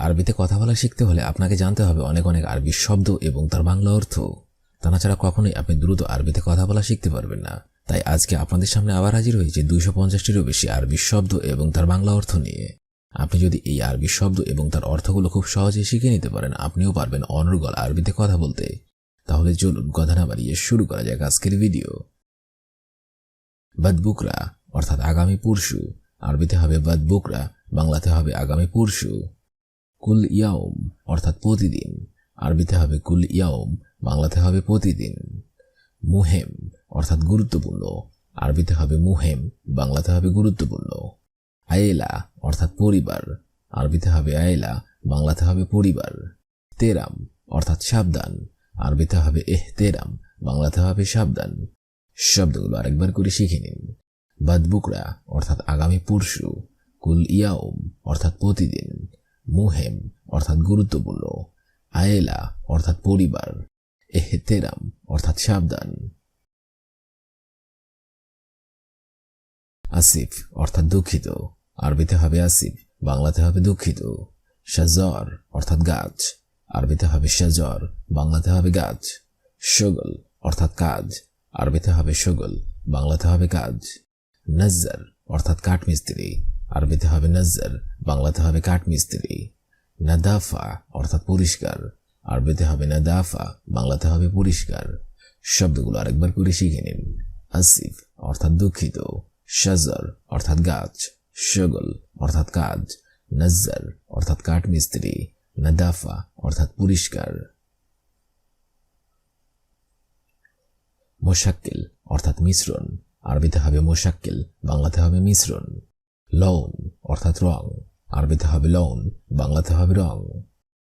আরবিতে কথা বলা শিখতে হলে আপনাকে জানতে হবে অনেক অনেক আরবি শব্দ এবং তার বাংলা অর্থ। তা ছাড়া কখনোই আপনি দ্রুত আরবিতে কথা বলা শিখতে পারবেন না। তাই আজকে আপনাদের সামনে আবার হাজির হয়েছে 250টিরও বেশি আরবি শব্দ এবং তার বাংলা অর্থ নিয়ে। আপনি যদি এই আরবি শব্দ এবং তার অর্থগুলো খুব সহজে শিখে নিতে পারেন, আপনিও পারবেন অনর্গল আরবিতে কথা বলতে। তাহলে চলুন কথা না বাড়িয়ে শুরু করা যাক আজকের ভিডিও। বাদবুকরা অর্থাৎ আগামী পরশু, আরবিতে হবে বাদবুকরা, বাংলাতে হবে আগামী পরশু। কুল ইয়াউম অর্থাৎ প্রতিদিন, আরবিতে হবে কুল ইয়াউম, বাংলাতে হবে প্রতিদিন। মুহেম অর্থাৎ গুরুত্বপূর্ণ, আরবিতে হবে মুহেম, বাংলাতে হবে গুরুত্বপূর্ণ। আয়েলা অর্থাৎ পরিবার, আরবিতে হবে আয়েলা, বাংলাতে হবে পরিবার। তেরাম অর্থাৎ সাবধান, আরবিতে হবে এহতেরাম, বাংলাতে হবে সাবধান। শব্দগুলো আরেকবার করে শিখে নিন। বাদবুকরা অর্থাৎ আগামী পরশু, কুল ইয়াউম অর্থাৎ প্রতিদিন, মুহেম অর্থাৎ গুরুত্বপূর্ণ, আয়েলা অর্থাৎ পরিবার, এহতেরাম অর্থাৎ সাবধান। আসিফ অর্থাৎ দুঃখিত, আরবিতে হবে আসিফ, বাংলাতে হবে দুঃখিত। শাজর অর্থাৎ গাছ, আরবিতে হবে শাজর, বাংলাতে হবে গাছ। শগল অর্থাৎ কাজ, আরবিতে হবে শগল, বাংলাতে হবে কাজ। নজ্জার অর্থাৎ কাঠমিস্ত্রি, আরবিতে হবে নজ্জার, বাংলাতে হবে কাঠমিস্ত্রি। নাদাফা অর্থাৎ পরিষ্কার, আরবিতে হবে নাদাফা, বাংলাতে হবে পরিষ্কার। শব্দগুলো আরেকবার করে শিখে নিন। আসিফ অর্থাৎ দুঃখিত, শাজর অর্থাৎ গাছ, শগল অর্থাৎ কাজ, নজ্জার অর্থাৎ কাঠমিস্ত্রি, নাদাফা অর্থাৎ পরিষ্কার। মোশাক্কিল অর্থাৎ মিশ্রণ, আরবিতে হবে মোশাক্কিল, বাংলাতে হবে মিশ্রণ। লৌন অর্থাৎ রং, আরবিতে হবে লৌন, বাংলাতে হবে রং।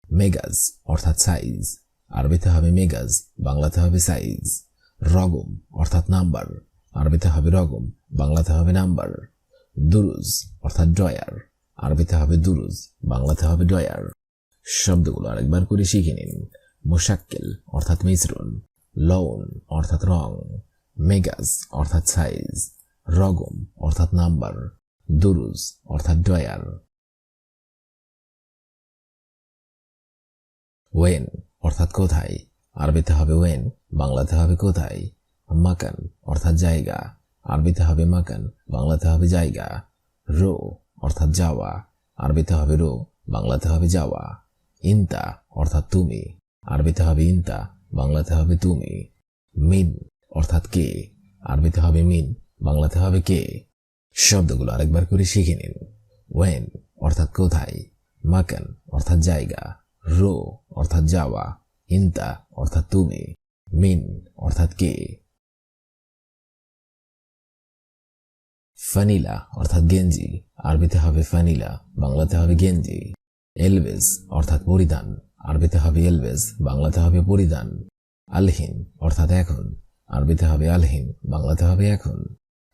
মেগাজ অর্থাৎ সাইজ, আরবিতে হবে মেগাজ, বাংলাতে হবে সাইজ। রগম অর্থাৎ নাম্বার, আরবিতে হবে রগম, বাংলাতে হবে নাম্বার। দুরুজ অর্থাৎ ড্রয়ার, আরবিতে হবে দুরুজ, বাংলাতে হবে ড্রয়ার। শব্দগুলো আরেকবার করে শিখে নিন। মোশাক্কিল অর্থাৎ মিশ্রণ, লৌন অর্থাৎ রং, মেগাজ অর্থাৎ সাইজ, রগম অর্থাৎ নাম্বার, দুরুজ অর্থাৎ ড্রয়ার। ওয়েন অর্থাৎ কোথায়, আরবিতে হবে ওয়েন, বাংলাতে হবে কোথায়। মাকান অর্থাৎ জায়গা, আরবিতে হবে মাকান, বাংলাতে হবে জায়গা। রো অর্থাৎ যাওয়া, আরবিতে হবে রো, বাংলাতে হবে যাওয়া। ইনতা অর্থাৎ তুমি, আরবিতে হবে ইনতা, বাংলাতে হবে তুমি। মিন অর্থাৎ কে, আরবিতে হবে মিন, বাংলাতে হবে কে। শব্দগুলো আরেকবার করে শিখে নিন। ওয়েন অর্থাৎ কোথায়, মাকান অর্থাৎ জায়গা, রো অর্থাৎ যাওয়া, ইনতা অর্থাৎ তুমি, মিন অর্থাৎ কে। ফানিলা অর্থাৎ গেঞ্জি, আরবিতে হবে ফানিলা, বাংলাতে হবে গেঞ্জি। এলবেস অর্থাৎ পরিধান, আরবিতে হবে এলবেস, বাংলাতে হবে পরিধান। আলহিন অর্থাৎ এখন, আরবিতে হবে আলহিন, বাংলাতে হবে এখন।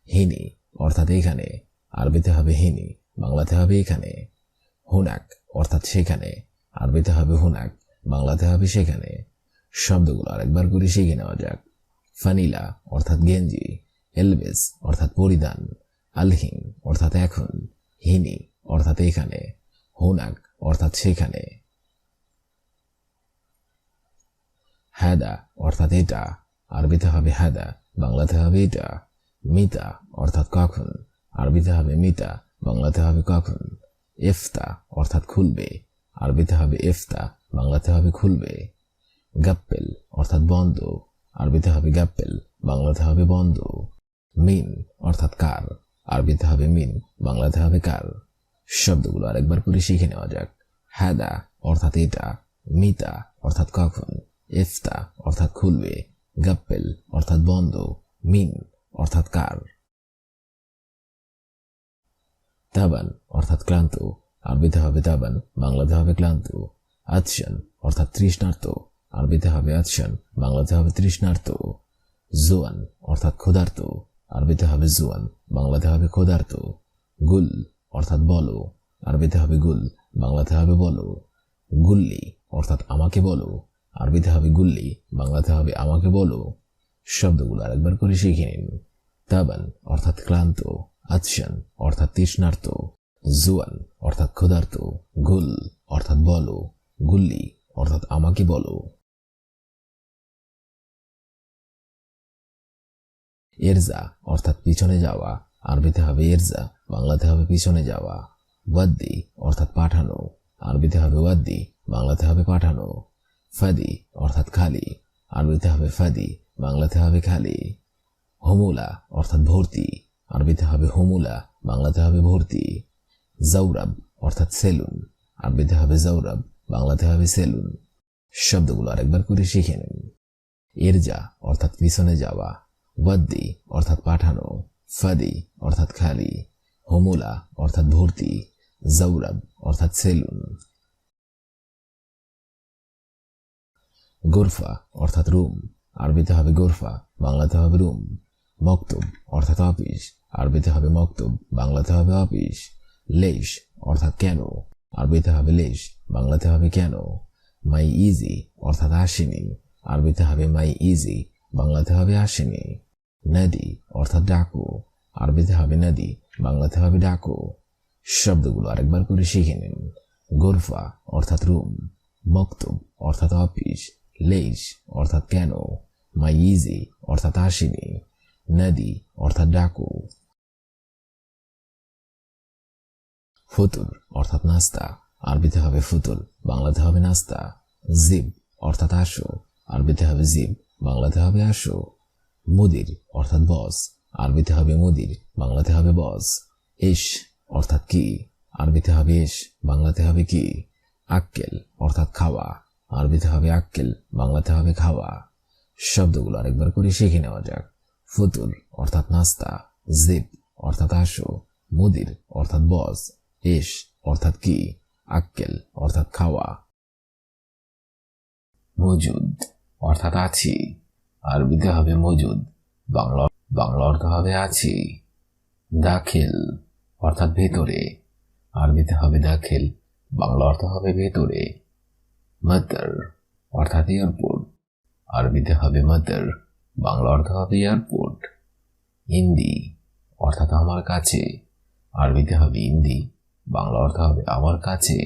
হিনি অর্থাৎ এখানে, আরবিতে হবে হিনি, বাংলাতে হবে এখানে। হুনাক অর্থাৎ সেখানে, আরবিতে হবে হুনাক, বাংলাতে হবে সেখানে। শব্দগুলো আরেকবার করে শিখে নেওয়া যাক। ফানিলা অর্থাৎ গেঞ্জি, এলবেস অর্থাৎ পরিধান, আলহিন অর্থাৎ এখন, হিনি অর্থাৎ এখানে, হুনাক অর্থাৎ সেখানে। হাদা অর্থাৎ এটা, আরবিতে হবে হাদা, বাংলাতে হবে এটা। মিতা অর্থাৎ কখন, আরবিতে হবে মিতা, বাংলাতে হবে কখন। ইফতা অর্থাৎ খুলবে, আরবিতে হবে ইফতা, বাংলাতে হবে খুলবে। গাপ্পেল অর্থাৎ বন্ধ, আরবিতে হবে গাপ্পেল, বাংলাতে হবে বন্ধ। মিন অর্থাৎ কার, আরবিতে হবে মিন, বাংলাতে হবে কার। শব্দগুলো আরেকবার করে শিখে নেওয়া যাক। হাদা অর্থাৎ এটা, মিতা অর্থাৎ কখন, ইফতা অর্থাৎ খুলবে, গাপ্পেল অর্থাৎ বন্ধ, মিন অর্থাৎ কার। তাবান অর্থাৎ ক্লান্ত, আরবিতে হবে তাবান, বাংলাতে হবে ক্লান্ত। আতশান অর্থাৎ তৃষ্ণার্ত, আরবিতে হবে আতশান, বাংলাতে হবে তৃষ্ণার্ত। জোয়ান অর্থাৎ ক্ষুধার্ত, আরবিতে হবে জোয়ান, বাংলাতে হবে ক্ষুধার্ত। গুল অর্থাৎ বলো, আরবিতে হবে গুল, বাংলাতে হবে বলো। গুল্লি অর্থাৎ আমাকে বলো, আরবিতে হবে গুল্লি, বাংলাতে হবে আমাকে বলো। শব্দগুলো আরেকবার করে শিখে নিন। তাবান অর্থাৎ ক্লান্ত, আতশান অর্থাৎ তৃষ্ণার্ত, জুয়ান অর্থাৎ ক্ষুধার্ত, গুল অর্থাৎ বলো, গুল্লি অর্থাৎ আমাকে বলো। এরজা অর্থাৎ পিছনে যাওয়া, আরবিতে হবে এরজা, বাংলাতে হবে পিছনে যাওয়া। ওয়াদ্দি অর্থাৎ পাঠানো, আরবিতে হবে ওয়াদ্দি, বাংলাতে হবে পাঠানো। ফাদি অর্থাৎ খালি, আরবিতে হবে ফাদি, বাংলাতে হবে খালি। হুমুলা অর্থাৎ ভর্তি, আরবিতে হবে হুমুলা, বাংলাতে হবে ভর্তি। জৌরাব অর্থাৎ সেলুন, আরবিতে হবে জৌরাব, বাংলাতে হবে সেলুন। শব্দগুলো আরেকবার করে শিখে নিন। এরজা অর্থাৎ পিছনে যাওয়া, ওয়াদ্দি অর্থাৎ পাঠানো, ফাদি অর্থাৎ খালি, হুমুলা অর্থাৎ ভর্তি, জৌরাব অর্থাৎ সেলুন। গোরফা অর্থাৎ রুম, আরবিতে হবে গোরফা, বাংলাতে হবে রুম। মকতুব অর্থাৎ অফিস, আরবিতে হবে মকতুব, বাংলাতে হবে অফিস। লেশ অর্থাৎ কেন, আরবিতে হবে লেশ, বাংলাতে হবে কেন। মাই ইজি অর্থাৎ আসেনি, আরবিতে হবে মাই ইজি, বাংলাতে হবে আসেনি। নদী অর্থাৎ ডাকো, আরবিতে হবে নদী, বাংলাতে হবে ডাকো। শব্দগুলো আরেকবার করে শিখে নিন। গোরফা অর্থাৎ রুম, মকতুব অর্থাৎ অফিস, লেশ অর্থাৎ কেন, মাই ইজি অর্থাৎ আসেনি, নদী অর্থাৎ ডাকো। ফুতুর অর্থাৎ নাস্তা, আরবিতে হবে ফুতুর, বাংলাতে হবে নাস্তা। জিব অর্থাৎ আসো, আরবিতে হবে জিব, বাংলাতে হবে আসো। মুদির অর্থাৎ বস, আরবিতে হবে মুদির, বাংলাতে হবে বস। ইস অর্থাৎ কি, আরবিতে হবে ইস, বাংলাতে হবে কি। আক্কেল অর্থাৎ খাওয়া, আরবিতে হবে আক্কেল, বাংলাতে হবে খাওয়া। শব্দগুলো আরেকবার করে শিখে নেওয়া যাক। ফুতুর অর্থাৎ নাস্তা, জিব অর্থাৎ আসো, মুদির অর্থাৎ বস, ইস অর্থাৎ কি, আক্কেল অর্থাৎ খাওয়া। মজুদ অর্থাৎ আছি, আরবিতে হবে মজুদ, বাংলা অর্থ হবে আছি। দাখিল অর্থাৎ ভেতরে, আরবিতে হবে দাখিল, বাংলা অর্থ হবে ভেতরে। মতর অর্থাৎ এয়ারপোর্ট, আরবিতে হবে মতর, বাংলা অর্থ হবে এয়ারপোর্ট। ইন্দি অর্থাৎ আমার কাছে, আরবিতে হবে ইন্দি, বাংলা অর্থ হবে আমার কাছে।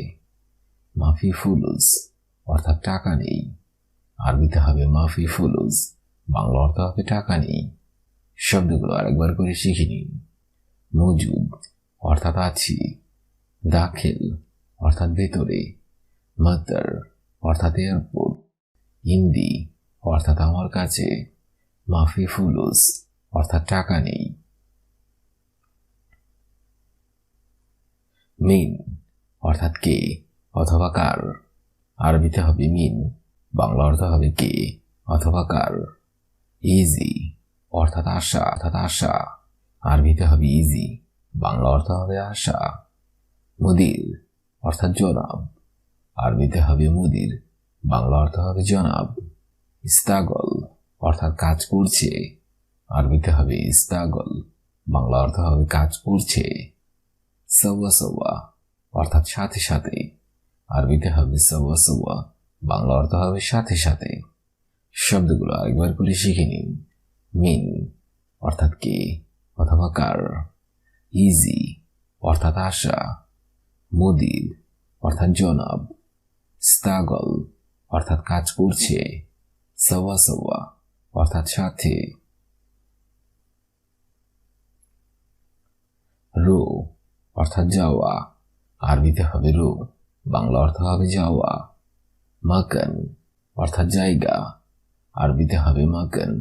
মাফি ফুলুস অর্থাৎ টাকা নেই, আরবিতে হবে মাফি ফুলুস, বাংলা অর্থ হবে টাকা নেই। শব্দগুলো আরেকবার করে শিখে নিন। মজুদ অর্থাৎ আছি, দাখিল অর্থাৎ ভেতরে, মতর অর্থাৎ এয়ারপোর্ট, ইন্দি অর্থাৎ আমার কাছে, মাফি ফুলুস অর্থাৎ টাকা নেই। মিন অর্থাৎ কে অথবা কার, আরবিতে হবে মিন, বাংলা অর্থ হবে কে অথবা কার। ইজি অর্থাৎ আশা, আরবিতে হবে ইজি, বাংলা অর্থ হবে আশা। মুদির অর্থাৎ জনাব, আরবিতে হবে মুদির, বাংলা অর্থ হবে জনাব। ইস্তাগল অর্থাৎ কাজ করছে, আরবিতে হবে ইস্তাগল, বাংলা অর্থ হবে কাজ করছে। সওয়া সওয়া অর্থাৎ সাথে সাথে, আরবিতে হবে সওয়া সওয়া, বাংলা অর্থ হবে সাথে সাথে। শব্দগুলো আরেকবার করে শিখে নিন। মিন অর্থাৎ কে অথবা কার, ইজি অর্থাৎ আশা, মুদির অর্থাৎ জনাব, স্তাগল অর্থাৎ কাজ করছে, সওয়া সওয়া অর্থাৎ সাথে। রো অর্থাৎ যাওয়া, আরবিতে হবে রো, বাংলা অর্থ হবে যাওয়া। মাকান অর্থাৎ জায়গা, আরবিতে হবে মাকান,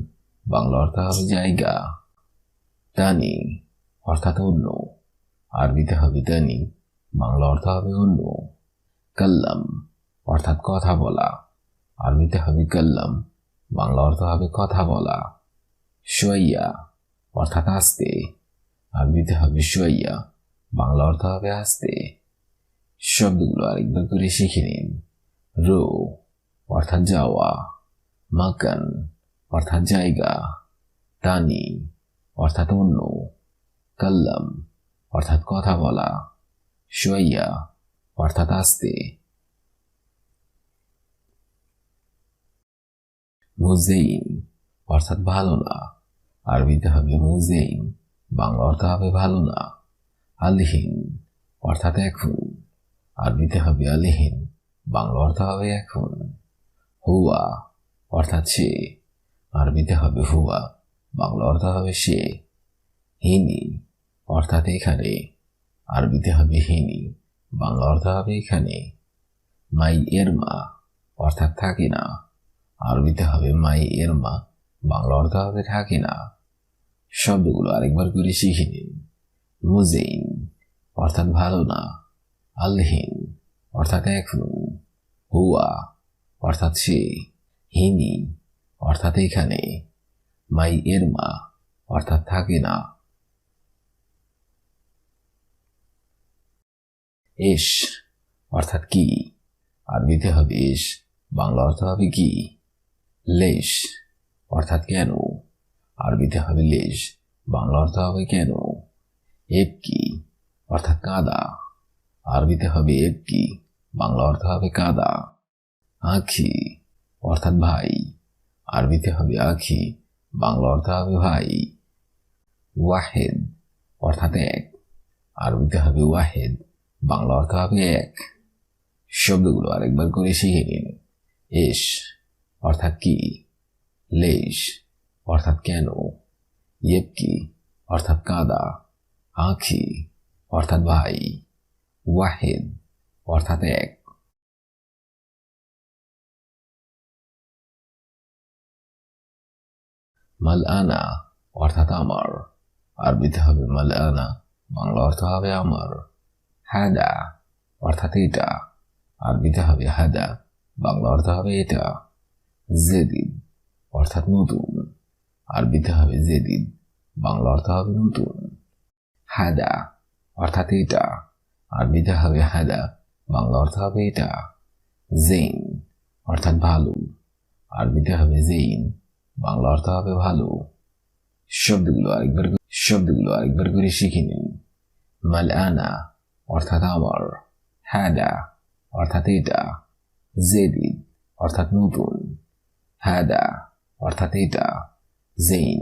বাংলা অর্থ হবে জায়গা। তানি অর্থাৎ অন্য, আরবিতে হবে তানি, বাংলা অর্থ হবে অন্য। কাল্লাম অর্থাৎ কথা বলা, আরবিতে হবে কাল্লাম, বাংলা অর্থ হবে কথা বলা। শোয়াইয়া অর্থাৎ আস্তে, আরবিতে হবে শোয়াইয়া, বাংলা অর্থ হবে আস্তে। শব্দগুলো আরেকবার করে শিখে নিন। রো অর্থাৎ যাওয়া, মাকান অর্থাৎ জায়গা, তানি অর্থাৎ অন্য, কাল্লাম অর্থাৎ কথা বলা, শোয়াইয়া অর্থাৎ আস্তে। মুজেইন অর্থাৎ ভালো না, আরবিতে হবে মুজেইন, বাংলা অর্থ হবে ভালো না। আলহিন অর্থাৎ এখন। আরবিতে হবে আলহিন, বাংলা অর্থ হবে এখন। হুয়া অর্থাৎ সে, আরবিতে হবে হুয়া, বাংলা অর্থ হবে সে। হিনি অর্থাৎ এখানে, আরবিতে হবে হিনি, বাংলা অর্থ হবে এখানে। মাই এরমা অর্থাৎ থাকি না, আরবিতে হবে মাই এরমা, বাংলা অর্থ হবে থাকি না। শব্দগুলো আরেকবার করে শিখে নিন। মুজেইন অর্থাৎ ভালো না, আলহিন অর্থাৎ এখন, হুয়া অর্থাৎ সে, হিনি অর্থাৎ এখানে, মাই এরমা অর্থাৎ থাকে না। এস অর্থাৎ কি, আরবিতে হবে এস, বাংলা অর্থ হবে কি। লেশ অর্থাৎ কেন, আরবিতে হবে লেশ, বাংলা অর্থ হবে কেন। এবকি অর্থাৎ কাদা, আরবিতে হবে এবকি, বাংলা অর্থ হবে কাদা। আখি অর্থাৎ ভাই, আরবিতে হবে আখি, বাংলা অর্থ হবে ভাই। ওয়াহেদ অর্থাৎ এক, আরবিতে হবে ওয়াহেদ, বাংলা অর্থ হবে এক। শব্দগুলো আরেকবার করে শিখে নিন। এস অর্থাৎ কি, লেশ অর্থাৎ কেন, ইয়েবকি অর্থাৎ কাদা, আখি অর্থাৎ ভাই, ওয়াহেদ অর্থাৎ এক। মাল আনা অর্থাৎ আমার, আরবিতে হবে মাল আনা, বাংলা অর্থ হবে আমার। হাদা অর্থাৎ এটা, আরবিতে হবে হাদা, বাংলা অর্থ হবে এটা। জেদিদ অর্থাৎ নতুন, আরবিতে হবে জেদিদ, বাংলা অর্থ হবে নতুন। হাদা অর্থাৎ এটা, আরবিতে হবে হাদা, বাংলা অর্থ হবে এটা। জেইন অর্থাৎ ভালো, আরবিতে হবে জেইন, বাংলা অর্থ হবে ভালো। শব্দগুলো আরেকবার করে শিখে নিন। মাল আনা অর্থাৎ আমার, হাদা অর্থাৎ এটা, জেদিদ অর্থাৎ নতুন, হাদা অর্থাৎ এটা, জেইন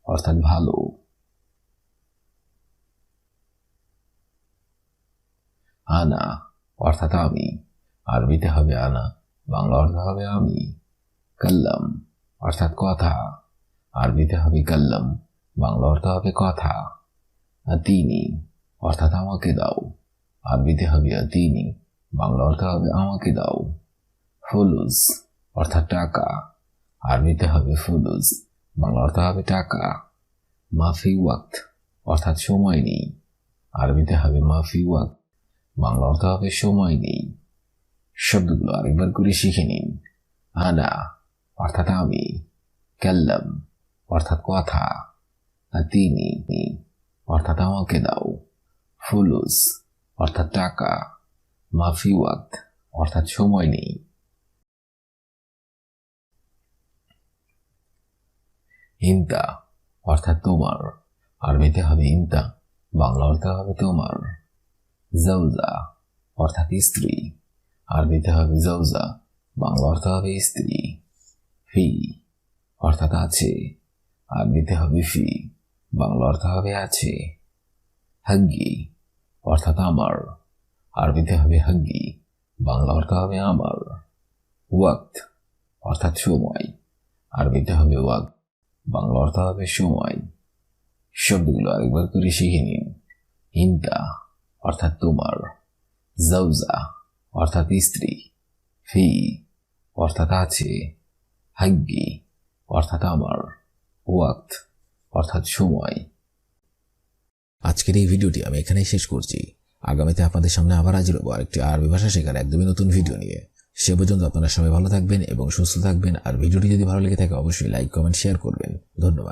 অর্থাৎ ভালো। আনা অর্থাৎ আমি, আরবিতে হবে আনা, বাংলা অর্থ হবে আমি। কাল্লাম অর্থাৎ কথা, আরবিতে হবে কাল্লাম, বাংলা অর্থ হবে কথা। আতিনি অর্থাৎ আমাকে দাও, আরবিতে হবে আতিনি, বাংলা অর্থ হবে আমাকে দাও। ফুলুস অর্থাৎ টাকা, আরবিতে হবে ফুলুস, বাংলা অর্থ হবে টাকা। মাফি ওয়াক্ত অর্থাৎ সময় নেই, আরবিতে হবে মাফি ওয়াক্ত, বাংলা অর্থ হবে সময় নেই। শব্দগুলো আরেকবার করে শিখে নিন। আনা অর্থাৎ আমি, কাল্লাম অর্থাৎ কথা, আতিনি অর্থাৎ আমাকে দাও, ফুলুস অর্থাৎ টাকা, মাফি ওয়াক্ত অর্থাৎ সময় নেই। ইনতা অর্থাৎ তোমার, আরবিতে হবে ইনতা, বাংলা অর্থ হবে তোমার। জাউজা অর্থাৎ স্ত্রী, আরবিতে হবে জাউজা, বাংলা অর্থ হবে স্ত্রী। ফি অর্থাৎ আছে, আরবিতে হবে ফি, বাংলা অর্থ হবে আছে। হাগ্গি অর্থাৎ আমার, আরবিতে হবে হাগ্গি, বাংলা অর্থ হবে আমার। ওয়াক্ত অর্থাৎ সময়, আরবিতে হবে ওয়াক্ত, বাংলা অর্থ হবে সময়। শব্দগুলো আরেকবার করে শিখে নিন। ইনতা অর্থাৎ তোমার, জাউজা অর্থাৎ স্ত্রী, ফি অর্থাৎ আছে, হাগ্গি অর্থাৎ আমার, ওয়াক্ত অর্থাৎ সময়। আজকের এই ভিডিওটি আমি এখানেই শেষ করছি। আগামীতে আপনাদের সামনে আবার হাজির হবো আরেকটি আরবি ভাষা শেখার একদমই নতুন ভিডিও নিয়ে। সে পর্যন্ত আপনারা সবাই ভালো থাকবেন এবং সুস্থ থাকবেন। আর ভিডিওটি যদি ভালো লেগে থাকে অবশ্যই লাইক, কমেন্ট, শেয়ার করবেন। ধন্যবাদ।